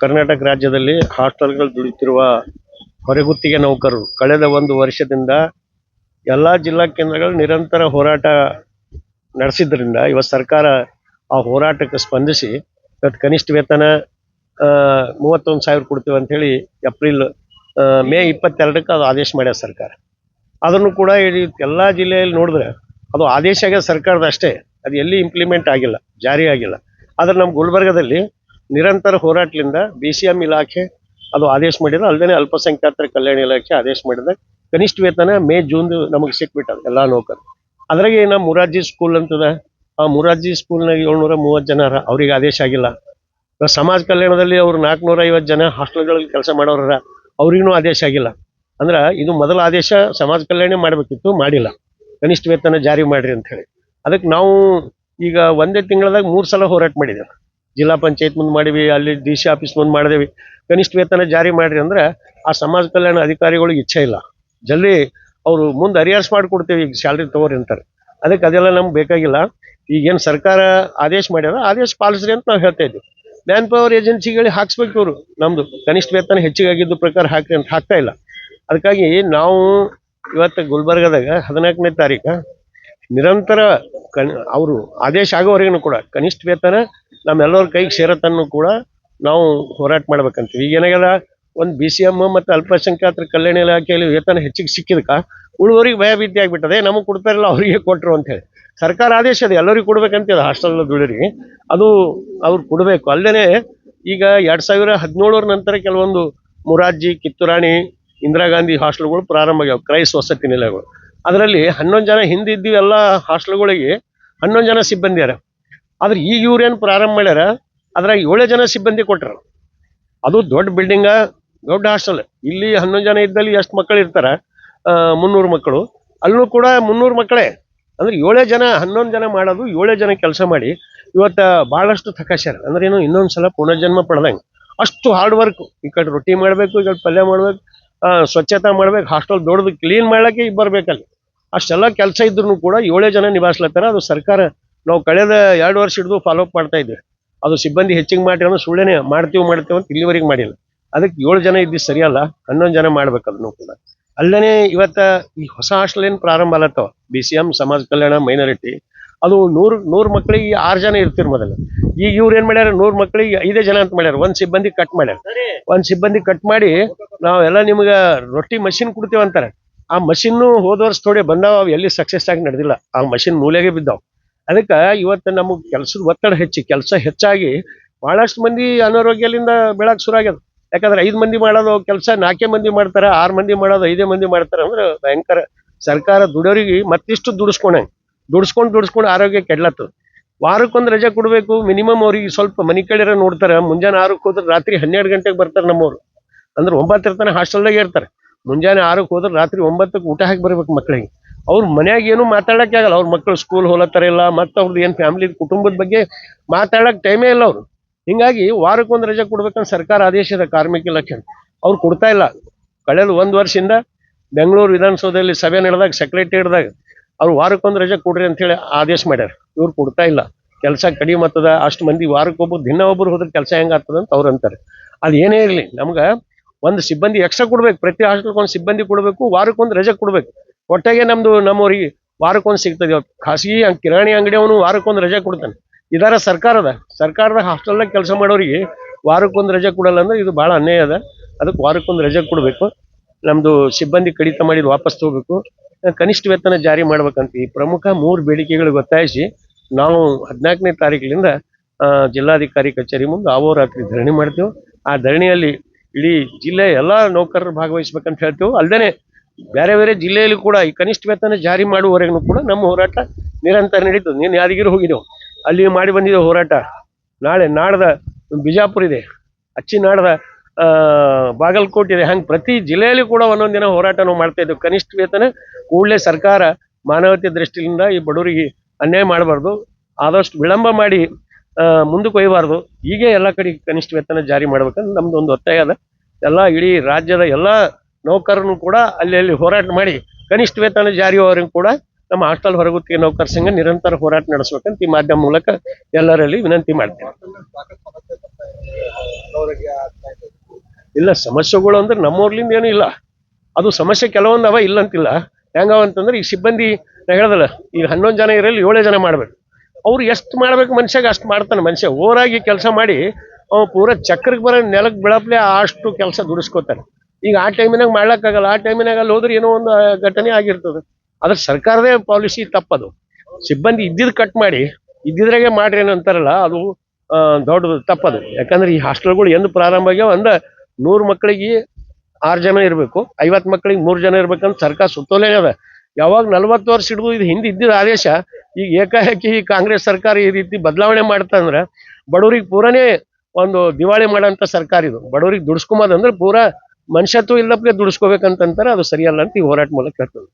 ಕರ್ನಾಟಕ ರಾಜ್ಯದಲ್ಲಿ ಹಾಸ್ಟೆಲ್ಗಳು ದುಡಿತಿರುವ ಹೊರಗುತ್ತಿಗೆ ನೌಕರರು ಕಳೆದ ಒಂದು ವರ್ಷದಿಂದ ಎಲ್ಲ ಜಿಲ್ಲಾ ಕೇಂದ್ರಗಳು ನಿರಂತರ ಹೋರಾಟ ನಡೆಸಿದ್ರಿಂದ ಇವತ್ತು ಸರ್ಕಾರ ಆ ಹೋರಾಟಕ್ಕೆ ಸ್ಪಂದಿಸಿ ಇವತ್ತು ಕನಿಷ್ಠ ವೇತನ 31,000 ಕೊಡ್ತೀವಿ ಅಂಥೇಳಿ ಮೇ 22ಕ್ಕೆ ಅದು ಆದೇಶ ಮಾಡ್ಯಾರ ಸರ್ಕಾರ. ಅದನ್ನು ಕೂಡ ಎಲ್ಲ ಜಿಲ್ಲೆಯಲ್ಲಿ ನೋಡಿದ್ರೆ ಅದು ಆದೇಶ ಆಗ್ಯದ ಸರ್ಕಾರದ ಅಷ್ಟೇ, ಅದು ಎಲ್ಲಿ ಇಂಪ್ಲಿಮೆಂಟ್ ಆಗಿಲ್ಲ, ಜಾರಿ ಆಗಿಲ್ಲ. ಆದರೆ ನಮ್ಮ ಗುಲ್ಬರ್ಗದಲ್ಲಿ ನಿರಂತರ ಹೋರಾಟದಿಂದ BCM ಇಲಾಖೆ ಅದು ಆದೇಶ ಮಾಡಿದ, ಅಲ್ಲದೆ ಅಲ್ಪಸಂಖ್ಯಾತರ ಕಲ್ಯಾಣ ಇಲಾಖೆ ಆದೇಶ ಮಾಡಿದ ಕನಿಷ್ಠ ವೇತನ ಮೇ ಜೂನ್ ನಮಗೆ ಸಿಕ್ಬಿಟ್ಟದ ಎಲ್ಲ ನೌಕರು. ಅದ್ರಾಗೆ ನಮ್ಮ ಮುರಾರ್ಜಿ ಸ್ಕೂಲ್ ಅಂತದ, ಆ ಮುರಾರ್ಜಿ ಸ್ಕೂಲ್ನಾಗ 730 ಜನ ಅವ್ರಿಗೆ ಆದೇಶ ಆಗಿಲ್ಲ. ಸಮಾಜ ಕಲ್ಯಾಣದಲ್ಲಿ ಅವ್ರು 450 ಜನ ಹಾಸ್ಟೆಲ್ಗಳಲ್ಲಿ ಕೆಲಸ ಮಾಡೋರ ಅವ್ರಿಗೂ ಆದೇಶ ಆಗಿಲ್ಲ. ಅಂದ್ರೆ ಇದು ಮೊದಲ ಆದೇಶ ಸಮಾಜ ಕಲ್ಯಾಣ ಮಾಡಬೇಕಿತ್ತು, ಮಾಡಿಲ್ಲ. ಕನಿಷ್ಠ ವೇತನ ಜಾರಿ ಮಾಡ್ರಿ ಅಂತ ಹೇಳಿ ಅದಕ್ಕೆ ನಾವು ಈಗ ಒಂದೇ ತಿಂಗಳದಾಗ 3 ಸಲ ಹೋರಾಟ ಮಾಡಿದ್ದೇವೆ. ಜಿಲ್ಲಾ ಪಂಚಾಯತ್ ಮುಂದೆ ಮಾಡಿವಿ, ಅಲ್ಲಿ DC ಆಫೀಸ್ ಮುಂದೆ ಮಾಡಿದೇವಿ. ಕನಿಷ್ಠ ವೇತನ ಜಾರಿ ಮಾಡ್ರಿ ಅಂದ್ರೆ ಆ ಸಮಾಜ ಕಲ್ಯಾಣ ಅಧಿಕಾರಿಗಳಿಗೆ ಇಚ್ಛೆ ಇಲ್ಲ, ಜಲ್ದಿ ಅವರು ಮುಂದೆ ಅರಿಯರ್ಸ್ ಮಾಡಿಕೊಡ್ತೇವೆ, ಈಗ ಸ್ಯಾಲ್ರಿ ತಗೋರಿ ಅಂತಾರೆ. ಅದಕ್ಕೆ ಅದೆಲ್ಲ ನಮ್ಗೆ ಬೇಕಾಗಿಲ್ಲ. ಈಗೇನು ಸರ್ಕಾರ ಆದೇಶ ಮಾಡ್ಯಾರ ಆದೇಶ ಪಾಲಿಸ್ರಿ ಅಂತ ನಾವು ಹೇಳ್ತಾ ಇದ್ದೀವಿ. ಮ್ಯಾನ್ ಪವರ್ ಏಜೆನ್ಸಿಗಳಿಗೆ ಹಾಕ್ಸ್ಬೇಕು ಇವರು, ನಮ್ದು ಕನಿಷ್ಠ ವೇತನ ಹೆಚ್ಚಿಗಾಗಿದ್ದು ಪ್ರಕಾರ ಹಾಕ್ರಿ ಅಂತ ಹಾಕ್ತಾ ಇಲ್ಲ. ಅದಕ್ಕಾಗಿ ನಾವು ಇವತ್ತು ಗುಲ್ಬರ್ಗದಾಗ 14ನೇ ತಾರೀಕು ನಿರಂತರ ಅವರು ಆದೇಶ ಆಗೋವರೆಗೂ ಕೂಡ ಕನಿಷ್ಠ ವೇತನ ನಮ್ಮೆಲ್ಲರ ಕೈಗೆ ಸೇರತನ್ನು ಕೂಡ ನಾವು ಹೋರಾಟ ಮಾಡ್ಬೇಕಂತೀವಿ. ಈಗ ಏನಾಗ್ಯದ, ಒಂದು BCM ಮತ್ತು ಅಲ್ಪಸಂಖ್ಯಾತರ ಕಲ್ಯಾಣ ಇಲಾಖೆಯಲ್ಲಿ ವೇತನ ಹೆಚ್ಚಿಗೆ ಸಿಕ್ಕಿದಕ್ಕ ಉಳುವರಿಗೆ ಭಯ ಭೀತಿ ಆಗಿಬಿಟ್ಟದೆ, ನಮಗೆ ಕೊಡ್ತಾ ಇರಲ್ಲ ಅವರಿಗೆ ಕೊಟ್ಟರು ಅಂತೇಳಿ. ಸರ್ಕಾರ ಆದೇಶ ಇದೆ ಎಲ್ಲರಿಗೂ ಕೊಡ್ಬೇಕಂತಿದೆ, ಹಾಸ್ಟೆಲ್ ದುಡಿಯೋರಿಗೆ ಅದು ಅವ್ರು ಕೊಡಬೇಕು. ಅಲ್ಲದೆ ಈಗ 2017 ನಂತರ ಕೆಲವೊಂದು ಮುರಾರ್ಜಿ, ಕಿತ್ತೂರಾಣಿ, ಇಂದಿರಾ ಗಾಂಧಿ ಹಾಸ್ಟೆಲ್ಗಳು ಪ್ರಾರಂಭ ಆಗ್ಯಾವ, ಕ್ರೈಸ್ ವಸತಿ ನಿಲಯಗಳು. ಅದರಲ್ಲಿ 11 ಜನ ಹಿಂದಿದ್ದೀವಿ ಎಲ್ಲ ಹಾಸ್ಟೆಲ್ಗಳಿಗೆ 11 ಜನ ಸಿಬ್ಬಂದಿ ಯಾರ. ಆದ್ರೆ ಈಗ ಇವ್ರೇನು ಪ್ರಾರಂಭ ಮಾಡ್ಯಾರ, ಅದ್ರಾಗ 7 ಜನ ಸಿಬ್ಬಂದಿ ಕೊಟ್ಟರು. ಅದು ದೊಡ್ಡ ಬಿಲ್ಡಿಂಗ, ದೊಡ್ಡ ಹಾಸ್ಟೆಲ್. ಇಲ್ಲಿ 11 ಜನ ಇದ್ದಲ್ಲಿ ಎಷ್ಟು ಮಕ್ಕಳು ಇರ್ತಾರ, 300 ಮಕ್ಕಳು. ಅಲ್ಲೂ ಕೂಡ 300 ಮಕ್ಕಳೇ. ಅಂದ್ರೆ 7 ಜನ 11 ಜನ ಮಾಡೋದು, 7 ಜನ ಕೆಲಸ ಮಾಡಿ ಇವತ್ತು ಭಾಳಷ್ಟು ಥಕಾಶ್ಯಾರ. ಅಂದ್ರೆ ಏನು, ಇನ್ನೊಂದ್ಸಲ ಪುನರ್ಜನ್ಮ ಪಡೆದಂಗೆ ಅಷ್ಟು ಹಾರ್ಡ್ ವರ್ಕ್. ಈ ಕಡೆ ರೊಟ್ಟಿ ಮಾಡಬೇಕು, ಈ ಕಡೆ ಪಲ್ಯ ಮಾಡ್ಬೇಕು, ಸ್ವಚ್ಛತಾ ಮಾಡ್ಬೇಕು, ಹಾಸ್ಟೆಲ್ ದೊಡ್ಡದು ಕ್ಲೀನ್ ಮಾಡ್ಲಿಕ್ಕೆ ಬರ್ಬೇಕಲ್ಲಿ. ಅಷ್ಟೆಲ್ಲ ಕೆಲಸ ಇದ್ರು ಕೂಡ 7 ಜನ ನಿಭಾಯಿಸ್ಲತ್ತಾರ. ಅದು ಸರ್ಕಾರ ನಾವು ಕಳೆದ 2 ವರ್ಷ ಹಿಡಿದು ಫಾಲೋಅಪ್ ಮಾಡ್ತಾ ಇದ್ವಿ. ಅದು ಸಿಬ್ಬಂದಿ ಹೆಚ್ಚಿಗೆ ಮಾಡಿ ಅನ್ನೋ ಸುಳ್ಳೇನೆ ಮಾಡ್ತೀವಿ ಅಂತ ಇಲ್ಲಿವರೆಗೆ ಮಾಡಿಲ್ಲ. ಅದಕ್ಕೆ 7 ಜನ ಇದ್ದು ಸರಿಯಲ್ಲ, 11 ಜನ ಮಾಡ್ಬೇಕು ಅದನ್ನು ಕೂಡ. ಅಲ್ಲೇ ಇವತ್ತ ಈ ಹೊಸ ಹಾಸ್ಟೆಲ್ ಏನು ಪ್ರಾರಂಭ ಅಲ್ಲತ್ತವ, BCM ಸಮಾಜ ಕಲ್ಯಾಣ ಮೈನಾರಿಟಿ, ಅದು 100 ಮಕ್ಕಳಿಗೆ 6 ಜನ ಇರ್ತಿರ್ ಮೊದಲು. ಈಗ ಇವ್ರು ಏನ್ ಮಾಡ್ಯಾರ, 100 ಮಕ್ಕಳಿಗೆ 5 ಜನ ಅಂತ ಮಾಡ್ಯಾರ. ಒಂದು ಸಿಬ್ಬಂದಿ ಕಟ್ ಮಾಡ್ಯಾರ. ಒಂದು ಸಿಬ್ಬಂದಿ ಕಟ್ ಮಾಡಿ ನಾವೆಲ್ಲ ನಿಮ್ಗೆ ರೊಟ್ಟಿ ಮಷಿನ್ ಕೊಡ್ತೀವಿ ಅಂತಾರೆ. ಆ ಮಷಿನ್ನು ಹೋದ ವರ್ಷ ಥೋಡೆ ಬಂದಾವ, ಅವು ಎಲ್ಲಿ ಸಕ್ಸಸ್ ಆಗಿ ನಡೆದಿಲ್ಲ, ಆ ಮಷಿನ್ ಮೂಲೆಗೆ ಬಿದ್ದಾವ್. ಅದಕ್ಕೆ ಇವತ್ತು ನಮಗೆ ಕೆಲಸದ ಒತ್ತಡ ಕೆಲಸ ಹೆಚ್ಚಾಗಿ ಬಹಳಷ್ಟು ಮಂದಿ ಅನಾರೋಗ್ಯದಿಂದ ಬೀಳಕ್ಕೆ ಶುರು ಆಗ್ಯದ. ಯಾಕಂದ್ರೆ 5 ಮಂದಿ ಮಾಡೋದು ಕೆಲಸ 4 ಮಂದಿ ಮಾಡ್ತಾರೆ, 6 ಮಂದಿ ಮಾಡೋದು 5 ಮಂದಿ ಮಾಡ್ತಾರೆ. ಅಂದ್ರೆ ಭಯಂಕರ. ಸರ್ಕಾರ ದುಡಿಯೋರಿಗೆ ಮತ್ತಿಷ್ಟು ದುಡಿಸ್ಕೊಂಡು ಆರೋಗ್ಯ ಕೆಡ್ಲತ್ತದ. ವಾರಕ್ಕೊಂದು ರಜೆ ಕೊಡಬೇಕು ಮಿನಿಮಮ್. ಅವ್ರಿಗೆ ಸ್ವಲ್ಪ ಮನೆ ಕಡೆರ ನೋಡ್ತಾರೆ. ಮುಂಜಾನೆ 6ಕ್ಕೆ ಹೋದ್ರೆ ರಾತ್ರಿ 12 ಗಂಟೆಗೆ ಬರ್ತಾರೆ ನಮ್ಮವ್ರು. ಅಂದ್ರೆ 9 ತನಕ ಹಾಸ್ಟೆಲ್ದಾಗೆ ಇರ್ತಾರೆ. ಮುಂಜಾನೆ 6ಕ್ಕೆ ಹೋದ್ರೆ ರಾತ್ರಿ 9ಕ್ಕೆ ಊಟ ಹಾಕಿ ಬರ್ಬೇಕು ಮಕ್ಕಳಿಗೆ. ಅವ್ರ ಮನ್ಯಾಗ ಏನು ಮಾತಾಡಕ್ಕೆ ಆಗಲ್ಲ. ಅವ್ರ ಮಕ್ಕಳು ಸ್ಕೂಲ್ ಹೋಲತ್ತಾರ ಇಲ್ಲ, ಮತ್ತು ಅವ್ರದ್ದು ಏನು ಫ್ಯಾಮಿಲಿ ಕುಟುಂಬದ ಬಗ್ಗೆ ಮಾತಾಡಕ್ಕೆ ಟೈಮೇ ಇಲ್ಲ ಅವರು. ಹಿಂಗಾಗಿ ವಾರಕ್ಕೊಂದು ರಜೆ ಕೊಡ್ಬೇಕಂತ ಸರ್ಕಾರ ಆದೇಶದ ಕಾರ್ಮಿಕ ಇಲಾಖೆ ಅವ್ರು ಕೊಡ್ತಾ ಇಲ್ಲ. ಕಳೆದ 1 ವರ್ಷದಿಂದ ಬೆಂಗಳೂರು ವಿಧಾನಸೌಧದಲ್ಲಿ ಸಭೆ ನಡೆದಾಗ ಸೆಕ್ರೆಟರಿಯೇಟ್ದಾಗ ಅವ್ರು ವಾರಕ್ಕೊಂದು ರಜೆ ಕೊಡ್ರಿ ಅಂತೇಳಿ ಆದೇಶ ಮಾಡ್ಯಾರ. ಇವ್ರು ಕೊಡ್ತಾ ಇಲ್ಲ. ಕೆಲಸ ಕಡಿಮೆ ಆಗ್ತದ, ಅಷ್ಟು ಮಂದಿ ವಾರಕ್ಕೊಬ್ಬರು ದಿನ ಒಬ್ಬರು ಹೋದ್ರೆ ಕೆಲಸ ಹೆಂಗೆ ಆಗ್ತದ ಅಂತ ಅವ್ರು ಅಂತಾರೆ. ಅದು ಏನೇ ಇರಲಿ, ನಮ್ಗೆ ಒಂದು ಸಿಬ್ಬಂದಿ ಎಕ್ಸ್ಟ್ರಾ ಕೊಡ್ಬೇಕು. ಪ್ರತಿ ಹಾಸ್ಟೆಲ್ಗೆ ಒಂದು ಸಿಬ್ಬಂದಿ ಕೊಡಬೇಕು, ವಾರಕ್ಕೊಂದು ರಜೆ ಕೊಡ್ಬೇಕು. ಒಟ್ಟಾಗೆ ನಮ್ಮವ್ರಿಗೆ ವಾರಕ್ಕೊಂದು ಸಿಗ್ತದೆ. ಖಾಸಗಿ ಕಿರಾಣಿ ಅಂಗಡಿಯವನು ವಾರಕ್ಕೊಂದು ರಜೆ ಕೊಡ್ತಾನೆ. ಇದರ ಸರ್ಕಾರದ ಹಾಸ್ಟೆಲ್ದಾಗ ಕೆಲಸ ಮಾಡೋರಿಗೆ ವಾರಕ್ಕೊಂದು ರಜೆ ಕೊಡಲ್ಲ ಅಂದ್ರೆ ಇದು ಭಾಳ ಅನ್ಯಾಯ ಅದ. ಅದಕ್ಕೆ ವಾರಕ್ಕೊಂದು ರಜೆ ಕೊಡಬೇಕು. ನಮ್ಮದು ಸಿಬ್ಬಂದಿ ಕಡಿತ ಮಾಡಿದ್ದು ವಾಪಸ್ ತಗೋಬೇಕು, ಕನಿಷ್ಠ ವೇತನ ಜಾರಿ ಮಾಡ್ಬೇಕಂತ ಈ ಪ್ರಮುಖ 3 ಬೇಡಿಕೆಗಳಿಗೆ ಒತ್ತಾಯಿಸಿ ನಾವು 14ನೇ ತಾರೀಕಿನಿಂದ ಜಿಲ್ಲಾಧಿಕಾರಿ ಕಚೇರಿ ಮುಂದೆ ಅಹೋರಾತ್ರಿ ಧರಣಿ ಮಾಡ್ತೇವೆ. ಆ ಧರಣಿಯಲ್ಲಿ ಇಡೀ ಜಿಲ್ಲೆಯ ಎಲ್ಲ ನೌಕರರು ಭಾಗವಹಿಸ್ಬೇಕಂತ ಹೇಳ್ತೇವೆ. ಅಲ್ಲದೆ ಬೇರೆ ಬೇರೆ ಜಿಲ್ಲೆಯಲ್ಲಿ ಕೂಡ ಈ ಕನಿಷ್ಠ ವೇತನ ಜಾರಿ ಮಾಡುವವರೆಗೂ ಕೂಡ ನಮ್ಮ ಹೋರಾಟ ನಿರಂತರ ನಡೀತದೆ. ನೀನು ಯಾದಗಿರಿ ಹೋಗಿದ್ದೆವು, ಅಲ್ಲಿ ಮಾಡಿ ಬಂದಿದ್ದೇವೆ ಹೋರಾಟ. ನಾಡ್ದ ಬಿಜಾಪುರ ಇದೆ, ನಾಡ್ದ ಬಾಗಲಕೋಟೆ ಇದೆ. ಹಂಗೆ ಪ್ರತಿ ಜಿಲ್ಲೆಯಲ್ಲಿ ಕೂಡ ಒಂದೊಂದು ದಿನ ಹೋರಾಟ ನಾವು ಮಾಡ್ತಾ ಇದ್ದೇವೆ. ಕನಿಷ್ಠ ವೇತನ ಕೂಡಲೇ ಸರ್ಕಾರ ಮಾನವತೆ ದೃಷ್ಟಿಯಿಂದ ಈ ಬಡವರಿಗೆ ಅನ್ಯಾಯ ಮಾಡಬಾರ್ದು, ಆದಷ್ಟು ವಿಳಂಬ ಮಾಡಿ ಮುಂದಕ್ಕೆ ಒಯ್ಯಬಾರ್ದು. ಹೀಗೆ ಎಲ್ಲ ಕಡೆ ಕನಿಷ್ಠ ವೇತನ ಜಾರಿ ಮಾಡ್ಬೇಕಂದ್ರೆ ನಮ್ದು ಒಂದು ಒತ್ತಾಯ ಅದ. ಎಲ್ಲ ಇಡೀ ರಾಜ್ಯದ ಎಲ್ಲ ನೌಕರನ್ನು ಕೂಡ ಅಲ್ಲಿ ಹೋರಾಟ ಮಾಡಿ ಕನಿಷ್ಠ ವೇತನ ಜಾರಿಯವರೆಗೂ ಕೂಡ ನಮ್ಮ ಹಾಸ್ಟೆಲ್ ಹೊರಗುತ್ತಿಗೆ ನೌಕರ ಸಂಘ ನಿರಂತರ ಹೋರಾಟ ನಡೆಸಬೇಕಂತ ಈ ಮಾಧ್ಯಮ ಮೂಲಕ ಎಲ್ಲರಲ್ಲಿ ವಿನಂತಿ ಮಾಡ್ತೇನೆ. ಇಲ್ಲ, ಸಮಸ್ಯೆಗಳು ಅಂದ್ರೆ ನಮ್ಮೂರ್ಲಿಂದ ಏನೂ ಇಲ್ಲ. ಅದು ಸಮಸ್ಯೆ ಕೆಲವೊಂದು ಅವ, ಇಲ್ಲ ಅಂತಿಲ್ಲ. ಹೆಂಗವ ಅಂತಂದ್ರೆ ಈಗ ಸಿಬ್ಬಂದಿ ನಾ ಹೇಳ್ದಲ್ಲ, ಈಗ 11 ಜನ ಇರಲಿ 7 ಜನ ಮಾಡ್ಬೇಕು. ಅವ್ರು ಎಷ್ಟು ಮಾಡ್ಬೇಕು ಮನುಷ್ಯಗೆ ಅಷ್ಟು ಮಾಡ್ತಾನೆ. ಮನುಷ್ಯ ಓರಾಗಿ ಕೆಲಸ ಮಾಡಿ ಅವ ಪೂರ ಚಕ್ರಕ್ಕೆ ಬರೋ ನೆಲಕ್ಕೆ ಬೆಳಪ್ಲೆ ಅಷ್ಟು ಕೆಲಸ ದುಡಿಸ್ಕೋತಾನೆ. ಈಗ ಆ ಟೈಮಿನಾಗ ಮಾಡ್ಲಿಕ್ಕಾಗಲ್ಲ. ಆ ಟೈಮಿನಾಗ ಅಲ್ಲಿ ಹೋದ್ರೆ ಏನೋ ಒಂದು ಘಟನೆ ಆಗಿರ್ತದೆ. ಅದ್ರ ಸರ್ಕಾರದೇ ಪಾಲಿಸಿ ತಪ್ಪದು. ಸಿಬ್ಬಂದಿ ಇದ್ದಿದ್ದು ಕಟ್ ಮಾಡಿ ಇದ್ದಿದ್ರಾಗೆ ಮಾಡ್ರಿ ಏನು ಅಂತಾರಲ್ಲ, ಅದು ದೊಡ್ಡದು ತಪ್ಪದು. ಯಾಕಂದ್ರೆ ಈ ಹಾಸ್ಟೆಲ್ಗಳು ಎಂದು ಪ್ರಾರಂಭ ಆಗ್ಯಾವ ಅಂದ್ರೆ 100 ಮಕ್ಕಳಿಗೆ 6 ಜನ ಇರಬೇಕು, 50 ಮಕ್ಕಳಿಗೆ 3 ಜನ ಇರ್ಬೇಕಂತ ಸರ್ಕಾರ ಸುತ್ತೋಲೆ ಅದ. ಯಾವಾಗ 40 ವರ್ಷ ಹಿಡಿದು ಇದು ಹಿಂದೆ ಇದ್ದಿದ್ದ ಆದೇಶ ಈಗ ಏಕಾಏಕಿ ಕಾಂಗ್ರೆಸ್ ಸರ್ಕಾರ ಈ ರೀತಿ ಬದಲಾವಣೆ ಮಾಡ್ತಂದ್ರೆ ಬಡವರಿಗೆ ಪೂರಾನೇ ಒಂದು ದಿವಾಳಿ ಮಾಡೋಂಥ ಸರ್ಕಾರ ಇದು. ಬಡವರಿಗೆ ದುಡಿಸ್ಕೊಂಬದಂದ್ರೆ ಪೂರಾ ಮನುಷ್ಯತ್ವ ಇಲ್ಲಪ್ಲೆ ದುಡಿಸ್ಕೋಬೇಕಂತಂತಾರೆ. ಅದು ಸರಿಯಲ್ಲ ಅಂತ ಈ ಹೋರಾಟ ಮೂಲಕ ಹೇಳ್ತದೆ.